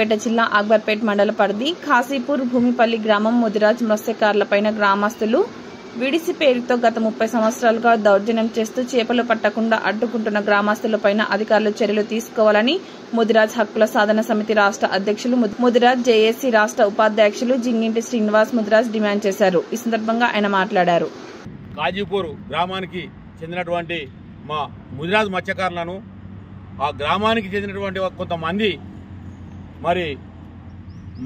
సిద్దిపేట జిల్లా అక్బర్పేట్ మండల పరిధి ఖాసీపూర్ భూమిపల్లి గ్రామం ముదిరాజ్ మత్స్యకారులపైన గ్రామస్తులు విడిసి పేరుతో గత 30 సంవత్సరాలుగా దౌర్జన్యం చేస్తూ చేపలు పట్టకుండా అడ్డుకుంటున్న గ్రామస్తులపైన అధికారులు చర్యలు తీసుకోవాలని ముదిరాజ్ హక్కుల సాధన సమితి రాష్ట్ర అధ్యక్షులు ముదిరాజ్ జేఏసీ రాష్ట్ర ఉపాధ్యక్షులు జింగింటి శ్రీనివాస్ ముదిరాజ్ డిమాండ్ చేశారు. ఈ సందర్భంగా ఆయన మాట్లాడారు. ఖాజీపూర్ గ్రామానికి చెందినటువంటి మా ముదిరాజ్ మత్స్యకారులను ఆ గ్రామానికి చెందినటువంటి కొంతమంది మరి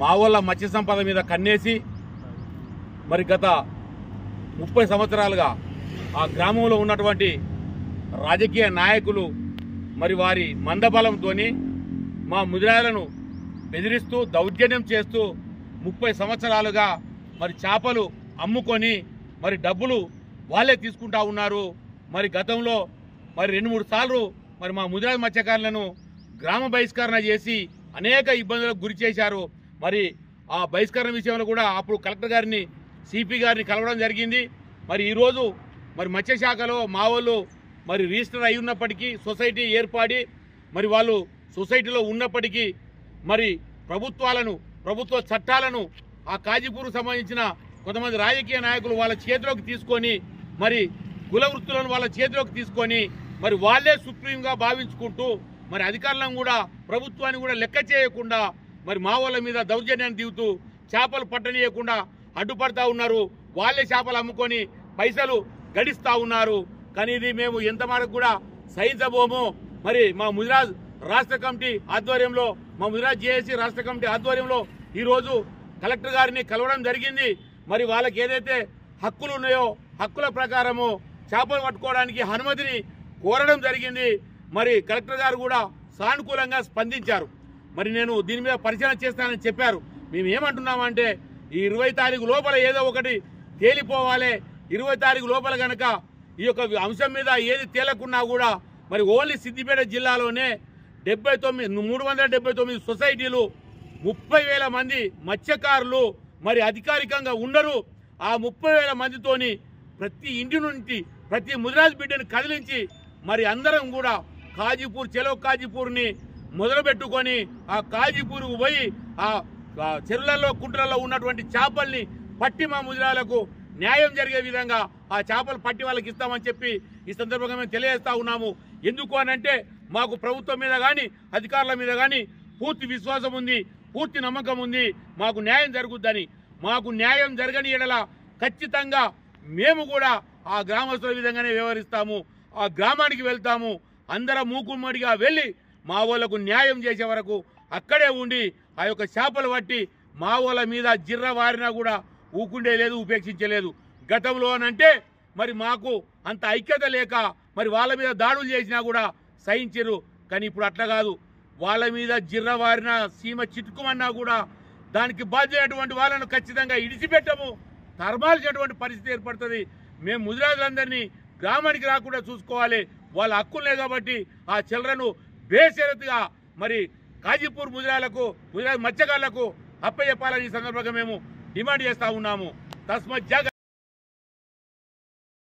మా వాళ్ళ మత్స్య సంపద మీద కన్నేసి మరి గత 30 సంవత్సరాలుగా ఆ గ్రామంలో ఉన్నటువంటి రాజకీయ నాయకులు మరి వారి మందబలంతో మా ముదిరాజులను బెదిరిస్తూ దౌర్జన్యం చేస్తూ 30 సంవత్సరాలుగా మరి చేపలు అమ్ముకొని మరి డబ్బులు వాళ్ళే తీసుకుంటా ఉన్నారు. మరి గతంలో మరి 2-3 సార్లు మరి మా ముదిరాజ్ మత్స్యకారులను గ్రామ బహిష్కరణ చేసి అనేక ఇబ్బందులకు గురి చేశారు. మరి ఆ బహిష్కరణ విషయంలో కూడా అప్పుడు కలెక్టర్ గారిని సిపి గారిని కలవడం జరిగింది. మరి ఈరోజు మరి మత్స్యశాఖలో మా వాళ్ళు మరి రిజిస్టర్ అయి ఉన్నప్పటికీ సొసైటీ ఏర్పడి మరి వాళ్ళు సొసైటీలో ఉన్నప్పటికీ మరి ప్రభుత్వ చట్టాలను ఆ ఖాజీపూర్కు సంబంధించిన కొంతమంది రాజకీయ నాయకులు వాళ్ళ చేతిలోకి తీసుకొని మరి కుల వృత్తులను వాళ్ళ చేతిలోకి తీసుకొని మరి వాళ్ళే సుప్రీంగా భావించుకుంటూ మరి అధికారులను కూడా ప్రభుత్వాన్ని కూడా లెక్క చేయకుండా మరి మా వాళ్ళ మీద దౌర్జన్యాన్ని దిగుతూ చేపలు పట్టనీయకుండా అడ్డుపడతా ఉన్నారు. వాళ్ళే చేపలు అమ్ముకొని పైసలు గడిస్తూ ఉన్నారు. కానీ ఇది మేము ఎంత మేరకు కూడా సహించబోము. మరి మా ముదిరాజ్ రాష్ట్ర కమిటీ ఆధ్వర్యంలో మా ముదిరాజ్ జేఏసీ రాష్ట్ర కమిటీ ఆధ్వర్యంలో ఈరోజు కలెక్టర్ గారిని కలవడం జరిగింది. మరి వాళ్ళకి ఏదైతే హక్కులు ఉన్నాయో హక్కుల ప్రకారము చేపలు పట్టుకోవడానికి అనుమతిని కోరడం జరిగింది. మరి కలెక్టర్ గారు కూడా సానుకూలంగా స్పందించారు. మరి నేను దీని మీద పరిశీలన చేస్తానని చెప్పారు. మేము ఏమంటున్నామంటే ఈ 20 తారీఖు లోపల ఏదో ఒకటి తేలిపోవాలి. 20 తారీఖు లోపల కనుక ఈ యొక్క అంశం మీద ఏది తేలకున్నా కూడా మరి ఓన్లీ సిద్దిపేట జిల్లాలోనే 379 సొసైటీలు 30,000 మంది మత్స్యకారులు మరి అధికారికంగా ఉండరు. ఆ 30,000 మందితోని ప్రతి ఇంటి నుండి ప్రతి ముదిరాజ్ బిడ్డని కదిలించి మరి అందరం కూడా ఖాజీపూర్ చెలో ఖాజీపూర్ని మొదలుపెట్టుకొని ఆ ఖాజీపూర్కు పోయి ఆ చెరువులలో కుంటలలో ఉన్నటువంటి చేపల్ని పట్టి మా ముదిరాలకు న్యాయం జరిగే విధంగా ఆ చేపలు పట్టి వాళ్ళకి ఇస్తామని చెప్పి ఈ సందర్భంగా మేము తెలియజేస్తా ఉన్నాము. ఎందుకు అనంటే మాకు ప్రభుత్వం మీద కానీ అధికారుల మీద కానీ పూర్తి విశ్వాసం ఉంది, పూర్తి నమ్మకం ఉంది. మాకు న్యాయం జరుగుద్దని. మాకు న్యాయం జరగని ఎడల ఖచ్చితంగా మేము కూడా ఆ గ్రామస్తుల విధంగానే వ్యవహరిస్తాము. ఆ గ్రామానికి వెళ్తాము. అందరం మూకుమ్మడిగా వెళ్ళి మా వాళ్ళకు న్యాయం చేసే వరకు అక్కడే ఉండి ఆ యొక్క చేపలు పట్టి మా వాళ్ళ మీద జిర్ర వారినా కూడా ఊకుండే లేదు, ఉపేక్షించలేదు. గతంలో అనంటే మరి మాకు అంత ఐక్యత లేక మరి వాళ్ళ మీద దాడులు చేసినా కూడా సహించరు. కానీ ఇప్పుడు అట్లా కాదు. వాళ్ళ మీద జిర్ర వారిన సీమ చిట్టుకుమన్నా కూడా దానికి బాధ్యమైనటువంటి వాళ్ళను ఖచ్చితంగా ఇడిచిపెట్టము, తరమాల్సినటువంటి పరిస్థితి ఏర్పడుతుంది. మేము ముదిరాజులందరినీ గ్రామానికి రాకుండా చూసుకోవాలి. వాళ్ళ హక్కులే కాబట్టి ఆ చిల్డ్రను బేషరతుగా మరి ఖాజీపూర్ ముదిరాజ్ మత్స్యకారులకు అప్పచెప్పాలని ఈ సందర్భంగా మేము డిమాండ్ చేస్తా ఉన్నాము. తస్మత్ జాగ్రత్త.